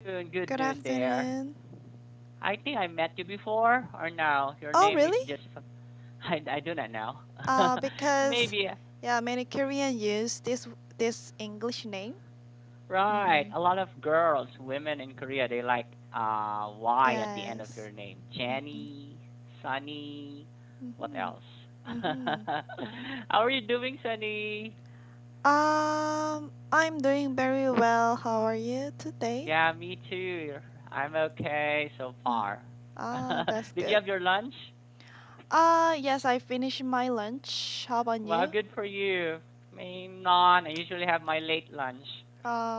Good Good doing there. afternoon. I think I met you before or no? Your Oh, name is really? just I do not know. Because Maybe yeah, many Korean use this English name. right. Mm-hmm. A lot of girls, women in Korea, they like Y at the end of Yes. your name. Mm-hmm. Jenny, Sunny, what Mm-hmm. else? Mm-hmm. How are you doing, Sunny? I'm doing very well. How are you today? Yeah, me too. I'm okay so Uh, far. that's Did you good. have your lunch? Yes, I finished my lunch. How about Well, you? good for you. Me, none. I usually have my late lunch,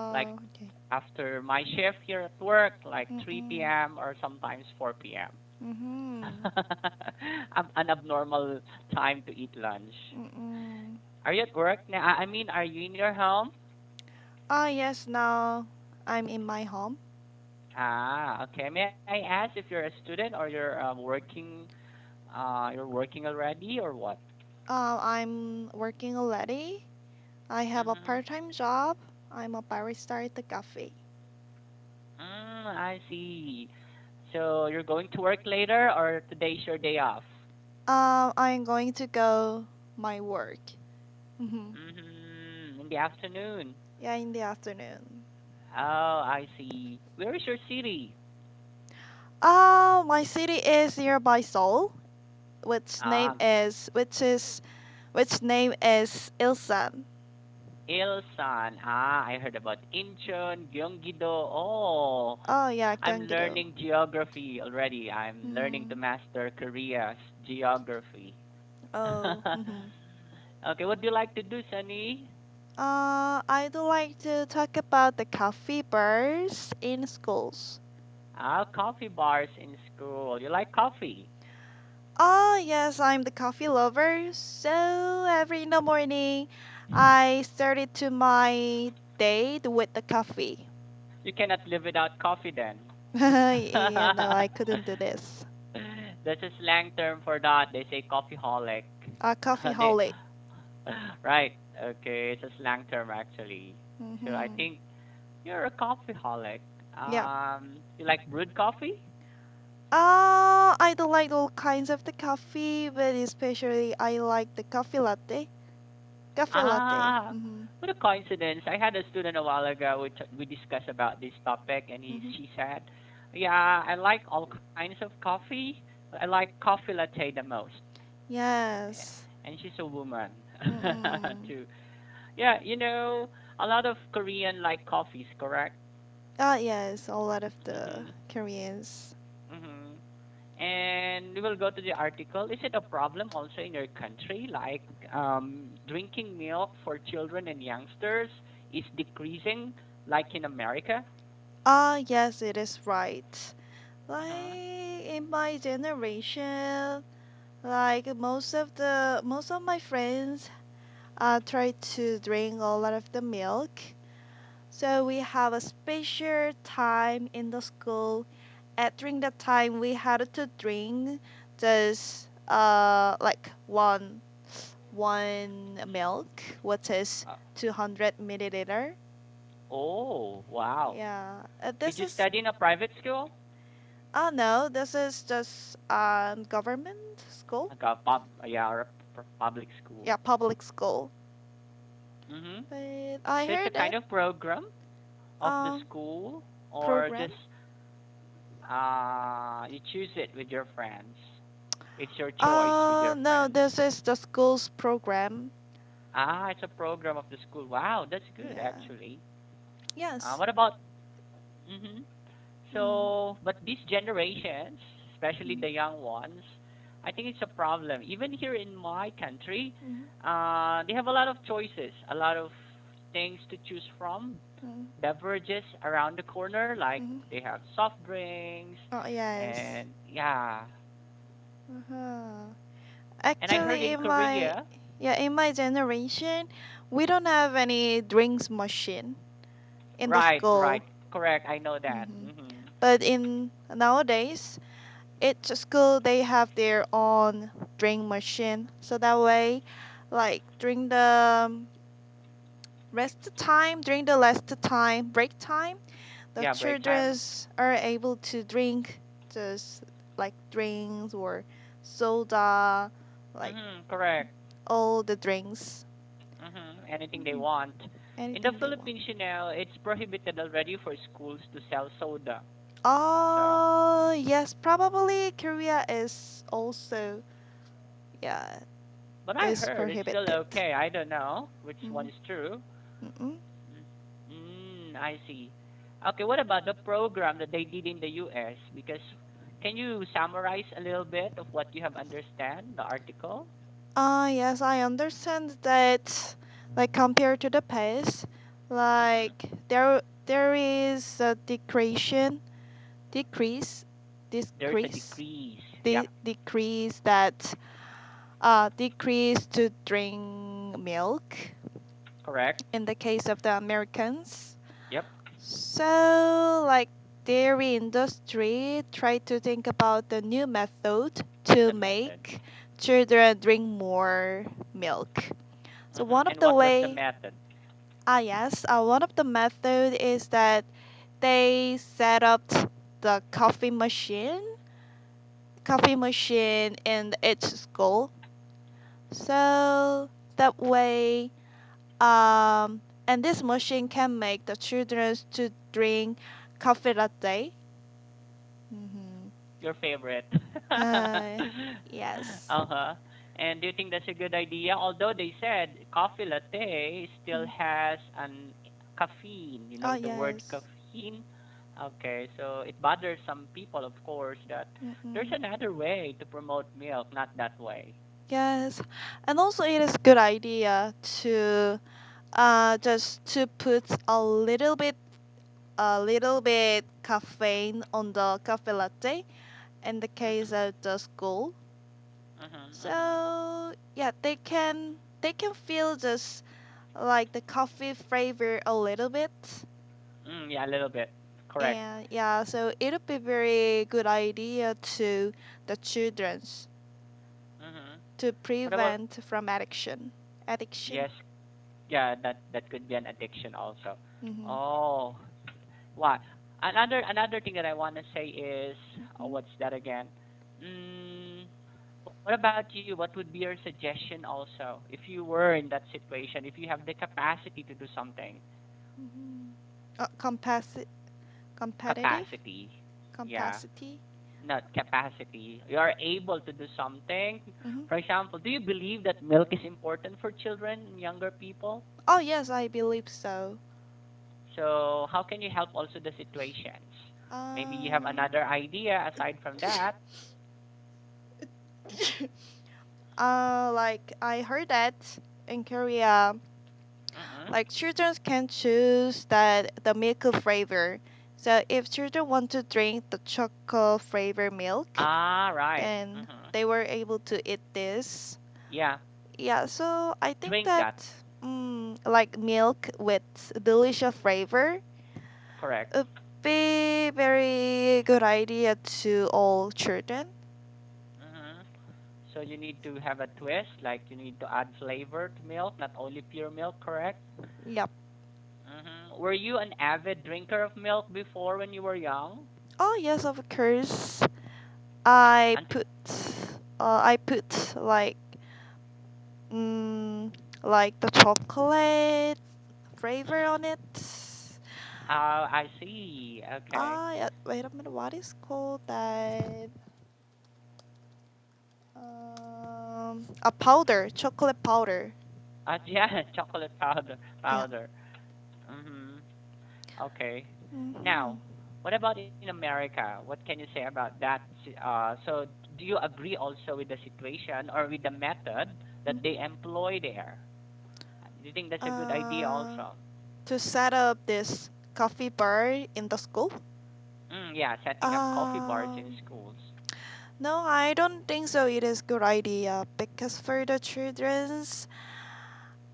like Okay. after my shift here at work, like 3 Mm-mm. p.m. or sometimes 4 p.m. Mm-hmm. An abnormal time to eat lunch. Mm-mm. Are you at work now? I mean, are you in your home? Yes, now I'm in my home. Ah, okay. May I ask if you're a student or you're working? You're working already or what? I'm working already. I have a Mm-hmm. part-time job. I'm a barista at the cafe. I see. So you're going to work later, or today's your day off? I'm going to go my work. In the afternoon. Yeah, in the afternoon. Oh, I see. Where is your city? My city is nearby Seoul, Um, which name is Ilsan. Ilsan. Ah, I heard about Incheon, Gyeonggi-do. Oh, Oh yeah, I'm Gyeonggi-do. learning geography already. I'm learning to Mm. master Korea's geography. Oh. Okay, what do you like to do, Sunny? I'd like to talk about the coffee bars in schools. Ah, coffee bars in school. You like coffee? Oh, yes, I'm the coffee lover. So every in the morning, I started to my day with the coffee. You cannot live without coffee then. Yeah, no, I couldn't do this. That's a slang term for that. They say coffeeholic. Coffee they holic. right. Okay, it's a slang term actually. So I Mm-hmm. think you're a coffeeholic. Yeah. You like brewed coffee? I do like all kinds of the coffee, but especially I like the coffee latte. Coffee latte. Ah, Mm-hmm. what a coincidence. I had a student a while ago. We discussed about this topic, and Mm-hmm. she said, "Yeah, I like all kinds of coffee, but I like coffee latte the most." Yes. And she's a woman Mm-mm. too. Yeah, a lot of Korean like coffees, correct? Yes, a lot of the Mhm. Koreans. Mhm. And we will go to the article. Is it a problem also in your country, like drinking milk for children and youngsters is decreasing, like in America? Yes, it is right. Like Mhm. in my generation, like most of my friends try to drink a lot of the milk. So we have a special time in the school. At during that time, we had to drink just like one milk, which is Uh, 200 milliliter. oh, wow. Yeah, Did this you is. study in a private school? Oh no, this is just government school. Like yeah, or a public school. Yeah, public school. Mhm. But I So it's a heard kind that of program of the um school, or program. just you choose it with your friends. It's your choice with your No, friends. this is the school's program. Ah, it's a program of the school. Wow, that's good Yeah. actually. Yes. What about mhm. Mm. So, but these generations, especially Mm. the young ones, I think it's a problem. Even here in my country, Mm. they have a lot of choices, a lot of things to choose from, Mm. beverages around the corner, like Mm. they have soft drinks, Oh yes. and yeah. Uh-huh. And I heard Actually, in Korea, in my generation, we don't have any drinks machine in the right, school. right, correct, I know that. Hmm. Mhm. But in nowadays, each school they have their own drink machine. So that way, like during the rest time, break time, the Yeah, break time. childrens are able to drink just like drinks or soda, like Correct. all the drinks, Anything they Mhm. want. In the anything they want. Philippines, it's prohibited already for schools to sell soda. So, Oh, yes, probably Korea is also, yeah, but I is heard it's still prohibited. okay. I don't know which one Mm, is true. mm-mm. I see. Okay, what about the program that they did in the US? Because can you summarize a little bit of what you have understand the article? Yes, I understand that, like compared to the past, Mm-hmm. like there is a decrease, There's a decrease, decrease. Yep, decrease that decrease to drink milk correct. in the case of the Americans. Yep, So like dairy industry try to think about the new method to the method. make children drink more milk. So one of And the what was the way, method? yes, one of the method is that they set up the coffee machine in each school. So that way, and this machine can make the children to drink coffee latte. Mm-hmm. Your favorite. Uh, yes. Uh-huh. And do you think that's a good idea? Although they said coffee latte still Mm. has an caffeine, Oh the word yes. caffeine. Okay, so it bothers some people, of course, that there's Mm-mm. another way to promote milk, not that way. Yes, and also it is good idea to just to put a little bit caffeine on the coffee latte in the case Mhm. of the school. Mhm. Mhm. So yeah, they can feel just like the coffee flavor a little bit. Yeah, a little bit. Correct. And yeah, so it would be very good idea to the childrens Mhm. to What about prevent from addiction. yes, yeah, that could be an addiction also. Mm-hmm. Oh, what? Another thing that I want to say is, Mm-hmm. what's that again? Mm, what about you? What would be your suggestion also if you were in that situation, if you have the capacity to do something? Mm-hmm. Competitive Capacity. Yeah, capacity. not capacity. You are able to do something. Mm-hmm. For example, do you believe that milk is important for children and younger people? Oh yes, I believe so. So how can you help also the situations? Maybe you have Um, another idea aside from that. like I heard that in Korea, Mm-mm. like children can choose that the milk flavor. So if children want to drink the chocolate flavor milk, Ah, right. then Mm-hmm. they were able to eat this. Yeah, Yeah, so I think drink that that. like milk with delicious flavor Correct. would be very good idea to all children. Mm-hmm. So you need to have a twist, like you need to add flavor to milk, not only pure milk, correct? Yep. Mm-hmm. Were you an avid drinker of milk before when you were young? Oh yes, of course. I And put I put mm, like the chocolate flavor mm-hmm. on it. I see. Okay. Yeah, wait a minute. What is called that? A powder, chocolate powder. Yeah, chocolate powder. Yeah. Powder. Mm-hmm. Okay. Hmm. Now, what about in America? What can you say about that? So do you agree also with the situation or with the method that they employ there? Do you think that's a good idea Uh, also? to set up this coffee bar in the school? Yeah, setting up coffee bars in Um, schools. no, I don't think so. It is good idea because for the childrens,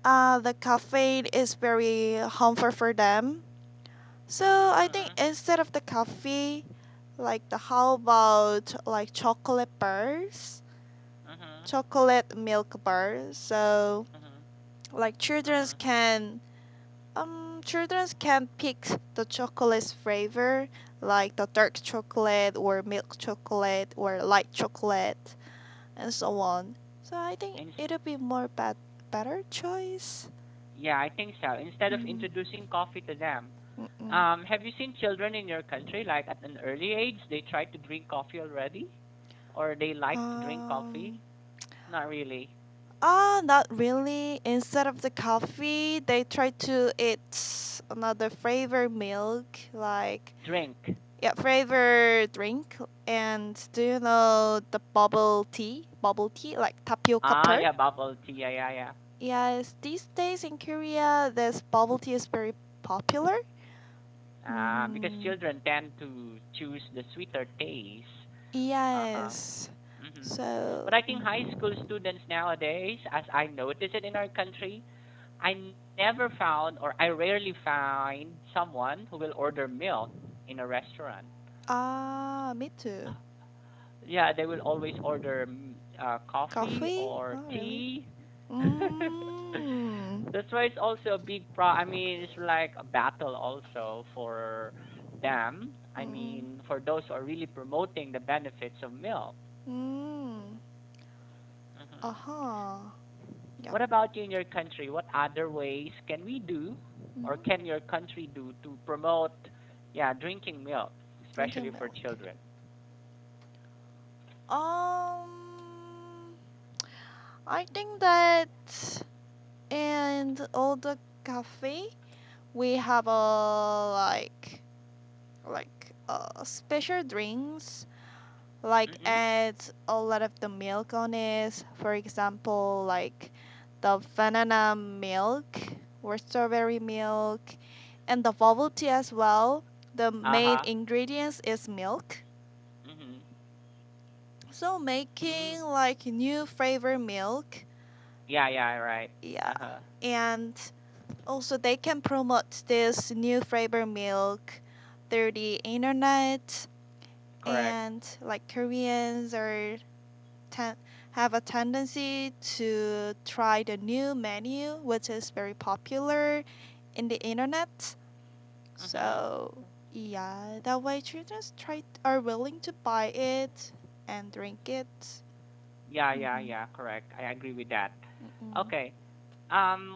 the caffeine is very harmful for them. So I think Mm-hmm. instead of the coffee, like the how about like chocolate bars, Mm-hmm. chocolate milk bars. So Mm-hmm. like children Mm-hmm. can children can pick the chocolate flavor, like the dark chocolate or milk chocolate or light chocolate, and so on. So I think And it'll be more better choice. yeah, I think so. Instead of Mm, introducing coffee to them, mm-mm. have you seen children in your country like at an early age they try to drink coffee already, or they like to drink coffee? Um, Not really. not really. Instead of the coffee, they try to eat another flavor milk, like Drink. yeah, flavor drink. And do you know the bubble tea? Bubble tea, like tapioca Ah, pearl? yeah, bubble tea. Yeah, yeah, yeah. Yes, these days in Korea, this bubble tea is very popular. Because Mm, children tend to choose the sweeter taste. Uh-huh. yes. hmm So, But I think high school students nowadays, as I notice it in our country, I never found or I rarely find someone who will order milk in a restaurant. me too. Yeah, they will always order coffee Coffee? or Oh, really? tea. Mm, That's why it's also a big pro. I mean, it's like a battle also for them. I mm, mean, for those who are really promoting the benefits of milk. mm. hmm Uh-huh. Yep. What about you in your country? What other ways can we do, or Mm-hmm. can your country do to promote, yeah, drinking milk, especially Drinking for milk. children? Um, I think that in all the cafe we have a special drinks like Mm-mm. add a lot of the milk on it. For example, like the banana milk or strawberry milk and the bubble tea as well. The main Uh-huh. ingredients is milk. Mm-hmm. So Mm. making like new flavor milk, Yeah, yeah, right. yeah. Uh-huh. And also they can promote this new flavor milk through the internet, Correct. and like Koreans are ten- have a tendency to try the new menu, which is very popular in the internet. Mm-hmm. So yeah, that way children are willing to buy it and drink it. Yeah, yeah, Mm-mm, yeah, correct. I agree with that. mm-mm, Okay.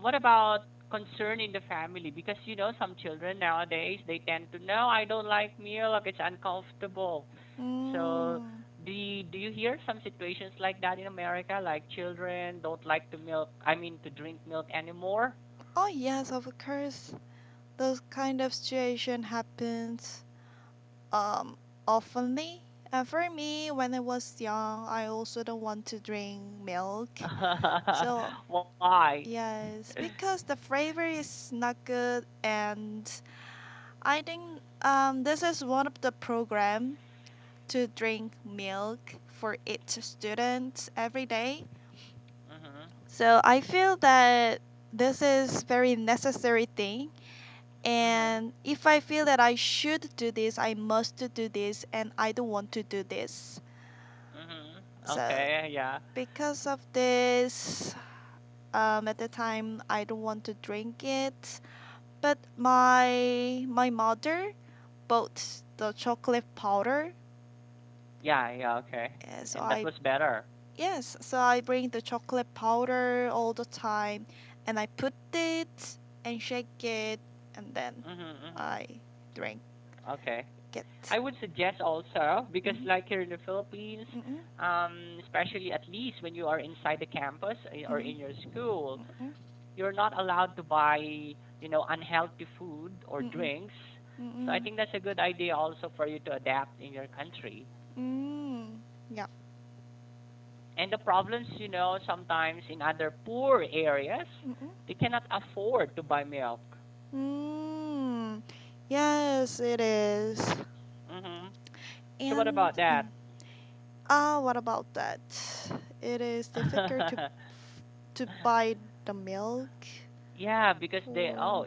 What about concern in the family? Because some children nowadays they tend to no, I don't like milk, it's uncomfortable. So mm. do you hear some situations like that in America? Like children don't like to milk I mean to drink milk anymore? Oh yes, of course. Those kind of situation happens oftenly. And for me, when I was young, I also don't want to drink milk. So Why? yes, because the flavor is not good, and I think this is one of the program to drink milk for each student every day. Mhm. So I feel that this is very necessary thing, Mhm. and if I feel that I should do this, I must to do this, and I don't want to do this. Mhm. So Okay, yeah. because of this, at the time I don't want to drink it. But my mother bought the chocolate powder. Yeah, yeah, okay. Yeah, so And that was better. I bring the chocolate powder all the time, and I put it and shake it, and then Mhm. Mhm. I drink Okay. it. I would suggest also because Mhm. like here in the Philippines, Mhm. especially at least when you are inside the campus or Mhm. in your school, Mhm. you're not allowed to buy, unhealthy food or Mhm. drinks. So I Mhm. think that's a good idea also for you to adapt in your country. Mm. Yeah. And the problems, sometimes in other poor areas, Mhm. they cannot afford to buy milk. Mm. Yes, it is. Mhm. So what And about that? what about that? It is difficult to buy the milk Yeah, because for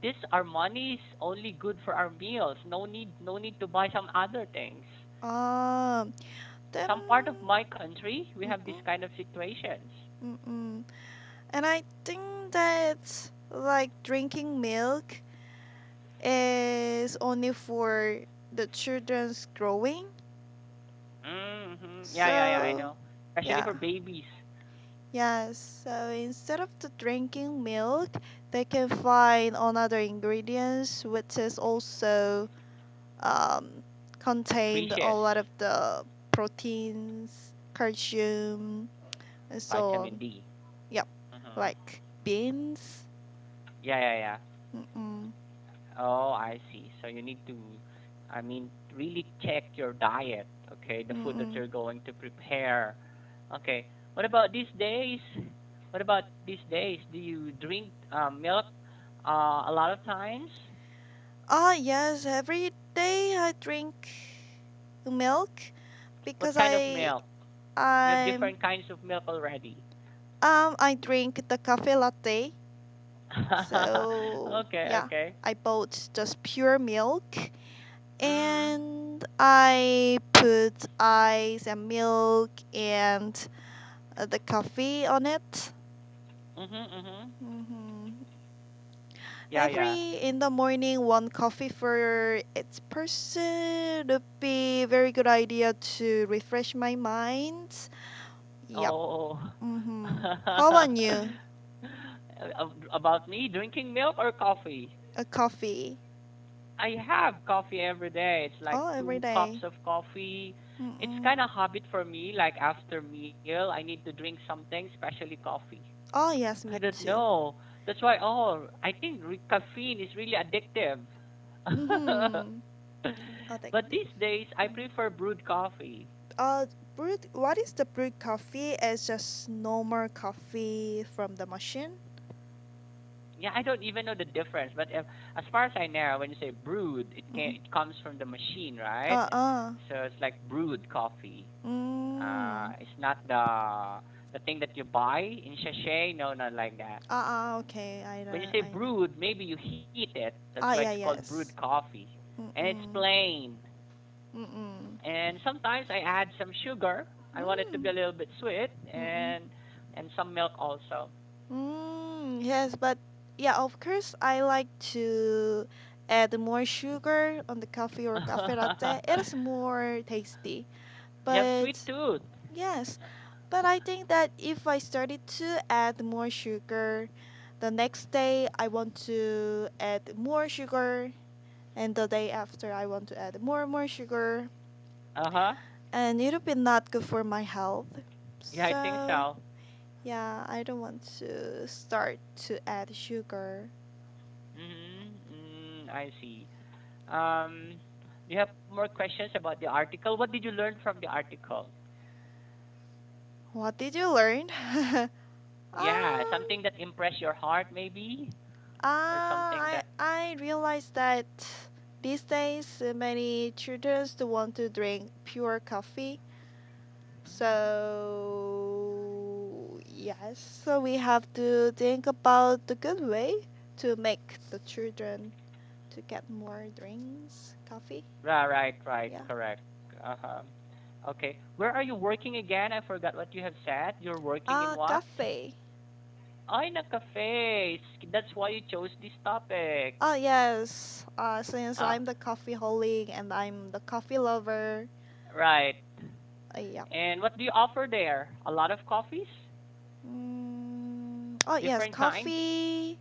this our money is only good for our meals. No need to buy some other things. um then Some part of my country, we have this mm-mm, kind of situations. mm-mm. And I think that like drinking milk. is only for the children's growing. Mm-hmm. Yeah, yeah, yeah, I So, know. Especially yeah. for babies. Yes, so instead of the drinking milk, they can find another ingredients which is also um, contained a Nutritious. lot of the proteins, calcium, and so Vitamin on. D. Yep, Mm-hmm. like beans. Yeah, yeah, yeah. Mm-mm. Oh, I see. So you need to, I mean, really check your diet, okay? The food that Mm-mm. you're going to prepare. Okay. What about these days? What about these days? Do you drink milk a lot of times? Ah, yes, every day I drink milk What because kind of milk? We have I'm different kinds of milk already. I drink the coffee latte. So Okay, yeah, okay. I bought just pure milk Mm-hmm. and I put ice and milk and the coffee on it. Mm-hmm, mm-hmm. hmm Yeah, yeah. Every in the morning, one coffee for each person would be very good idea to refresh my mind. Yep. Oh. How about you? About me drinking milk or coffee? A coffee. I have coffee every day. It's like Oh, every two cups day. of coffee. It's Mm-mm. kind of habit for me. Like after meal, I need to drink something, especially coffee. Oh, yes, I me don't too. know. That's why. Oh, I think caffeine is really addictive. Mm-hmm. But Addictive. these days, I prefer brewed coffee. Uh, what is the brewed coffee? It's just normal coffee from the machine. Yeah, I don't even know the difference. But as far as I know, when you say brewed, Mm-mm. it comes from the machine, right? Uh-uh. So it's like brewed coffee. Mm. It's not the thing that you buy in sachet. No, not like that. Okay. When you say I know. brewed, maybe you heat it. That's why Ah, it's yeah, called brewed yes. coffee, and it's Mm-mm. plain. Mm-mm. And sometimes I add some sugar. I want it to be Mm. a little bit sweet, Mm-mm. and some milk also. Yes, but yeah, of course, I like to add more sugar on the coffee or cafe latte. It is more tasty. You have sweet But tooth. yes, but I think that if I started to add more sugar, the next day I want to add more sugar, and the day after I want to add more sugar, Uh huh. and it would be not good for my health. Yeah, I think So so. yeah, I don't want to start to add sugar. I see. Um, you have more questions about the article. What did you learn from the article? What did you learn? Yeah, um, something that impressed your heart, maybe, or something I that. I realized that these days many children still want to drink pure coffee. Mm. So yes, so we have to think about the good way to make the children to get more drinks, coffee. Right, right, right. Yeah. Correct. Uh-huh. Okay. Where are you working again? I forgot what you have said. You're working in what? Cafe. Oh, in a cafe. That's why you chose this topic. Oh yes. Since Ah, I'm the coffee holic and I'm the coffee lover. right. Yeah. And what do you offer there? A lot of coffees? Oh yes, Different kinds? coffee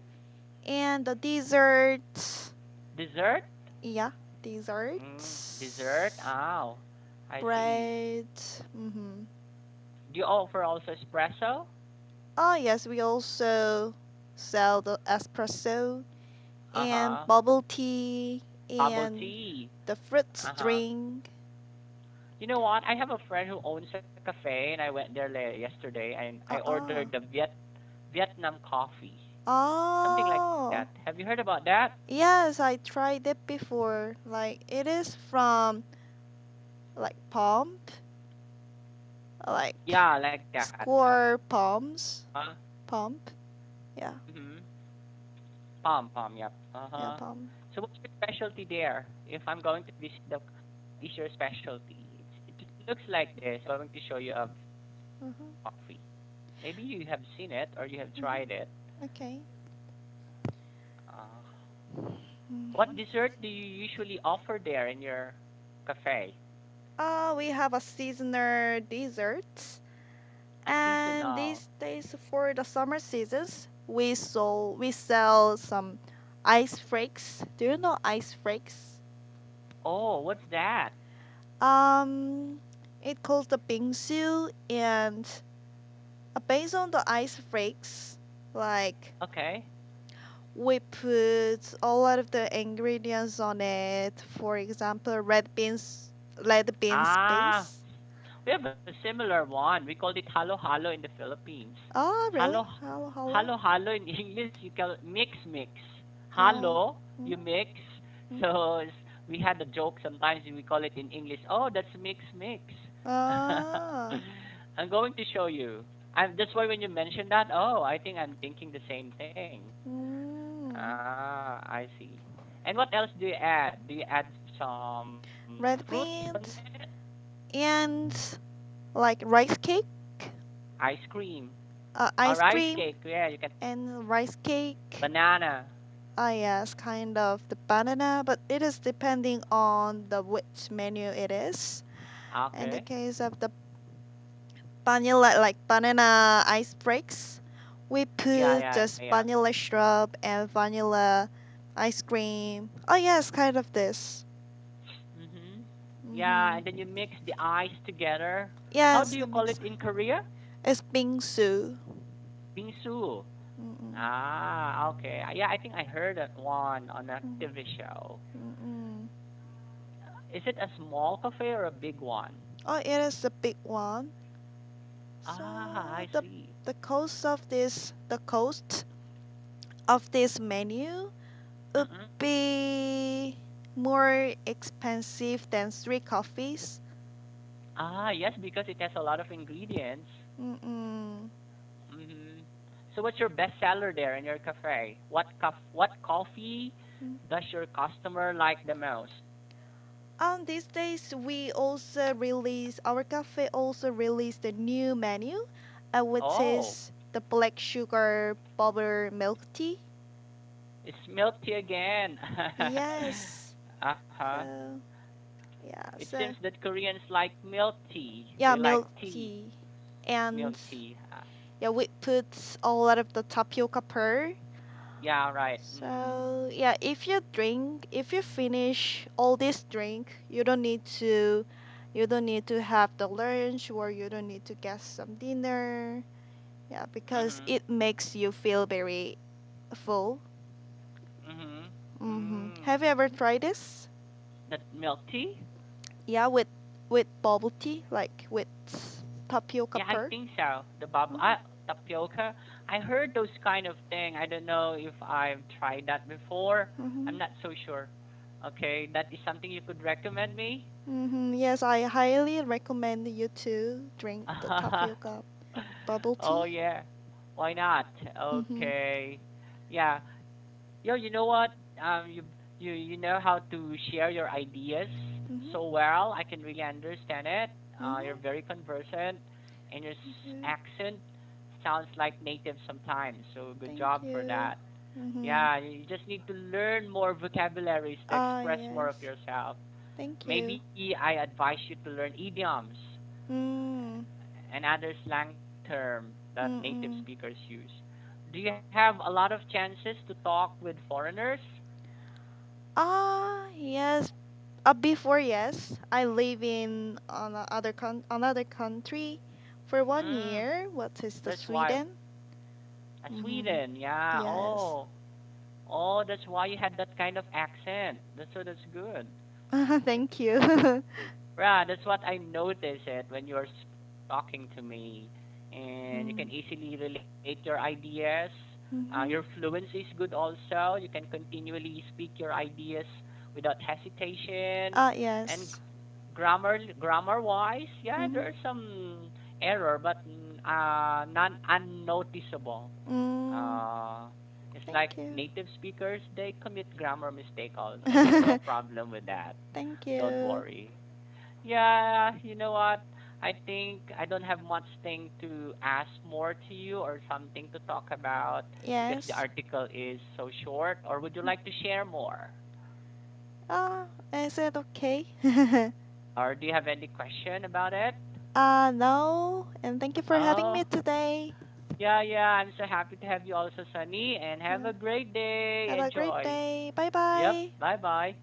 and the dessert. Dessert? Yeah, dessert. Dessert? Oh, I see. Bread. Mm-hmm. Do you offer also espresso? Oh yes, we also sell the espresso and Uh-huh. bubble tea Bubble and tea. the fruits Uh-huh. drink. You know what? I have a friend who owns a cafe, and I went there yesterday, and I ordered Uh-uh. the Vietnam coffee, something like that. Oh. Have you heard about that? Yes, I tried it before. Like it is from like pump, like Yeah, like that. score Uh-huh. pumps, pump. Yeah, Mm-hmm. Pom, yep. yeah, Uh-huh. pump. So what's your specialty there? If I'm going to visit what is your specialty? It looks like this. I'm going to show you a Mhm, coffee. Maybe you have seen it or you have mhm. tried it. Okay. Uh, What Mhm. dessert do you usually offer there in your cafe? We have a seasonal dessert, A and seasonal. these days for the summer seasons, we sell some ice flakes. Do you know ice flakes? Oh, what's that? Um, it calls the bingsu, and based on the ice flakes, like Okay. we put a lot of the ingredients on it. For example, red beans Ah, base. we have a similar one. We called it halo halo in the Philippines. Oh, Halo really? Hello, hello. halo halo in English you call mix mix. Oh, Halo mm, you mix. mm. So we had a joke sometimes we call it in English. Oh, that's mix mix. Ah, I'm going to show you. That's why when you mentioned that, oh, I think I'm thinking the same thing. mm. Ah, I see. And what else do you add? Do you add some Red fruits on it? beans and like rice cake, Ice cream. A ice rice cream cake. Yeah, you can. and rice cake. Banana. Ah, yes, kind of the banana, but it is depending on the which menu it is. In the Okay. case of the vanilla, like banana ice breaks, we Yeah, put yeah, just yeah. vanilla syrup and vanilla ice cream. Oh, yes, kind of this. Mhm. Yeah, Mm-hmm. and then you mix the ice together. How Yes, do the you call mix. it in Korea? It's bingsu. Bingsu. Mm-mm. Ah, okay. Yeah, I think I heard that one on a Mm, TV show. mm-mm. Is it a small cafe or a big one? Oh, it is a big one. Ah, So I see. the cost of this menu would Mm-mm. be more expensive than three coffees. Ah, yes, because it has a lot of ingredients. Mm-mm. Mm-hmm. So what's your best seller there in your cafe? What coffee does your customer like the most? These days our cafe also released a new menu, which Oh, is the black sugar bubble milk tea. it's milk tea again. Yes. Uh-huh. So yeah, It seems so that Koreans like milk tea. yeah, They like milk tea, tea, milk and tea. yeah, we put a lot of the tapioca pearl. Yeah, right. Mm-hmm. So yeah, if you finish all this drink, you don't need to have the lunch or you don't need to get some dinner. Yeah, because Mm-hmm. it makes you feel very full. Mm-hmm. Have you ever tried this? That milk tea? Yeah, with bubble tea, like with tapioca Yeah, I pearl. think so. The bubble, tapioca. I heard those kind of thing. I don't know if I've tried that before. Mm-hmm. I'm not so sure. Okay, that is something you could recommend me? Yes, I highly recommend you to drink the tapioca bubble Oh tea. yeah. Why not? Mm-hmm. Okay. Yeah. Yo, you know what? You know how to share your ideas Mm-hmm. so well. I can really understand it. You're Mm-hmm. very conversant, and your Thank you. accent sounds like native sometimes. So good Thank job for you. that. Mm-hmm. Yeah, you just need to learn more vocabularies to Ah, express more of yes. yourself. Thank you. Maybe I advise you to learn idioms Mm. and other slang term that native Mm-mm. speakers use. Do you have a lot of chances to talk with foreigners? Yes. Before, yes, I live in another country for one Mm, year. What is the that's why. Sweden? Mm-hmm. Sweden, yeah. Yes. Oh, that's why you had that kind of accent. That's good. Thank you. Yeah, that's what I noticed it when you're talking to me, and you can Mm. easily relate your ideas. Your Mm-hmm. fluency is good also. You can continually speak your ideas without hesitation, and Yes. grammar wise, yeah, Mm-hmm. there's some error, but non unnoticeable. Mm. Uh, it's like Thank you. native speakers, they commit grammar mistake also. No problem with that. Thank Don't you. worry. Yeah, you know what? I think I don't have much thing to ask more to you or something to talk about because the Yes. article is so short. Or would you like to share more? Is it okay? Or do you have any question about it? No. And thank you for having Oh, me today. yeah, yeah. I'm so happy to have you also, Sunny, and have Yeah. a great day. Have a great Enjoy. day. Bye Yep. bye. Bye bye.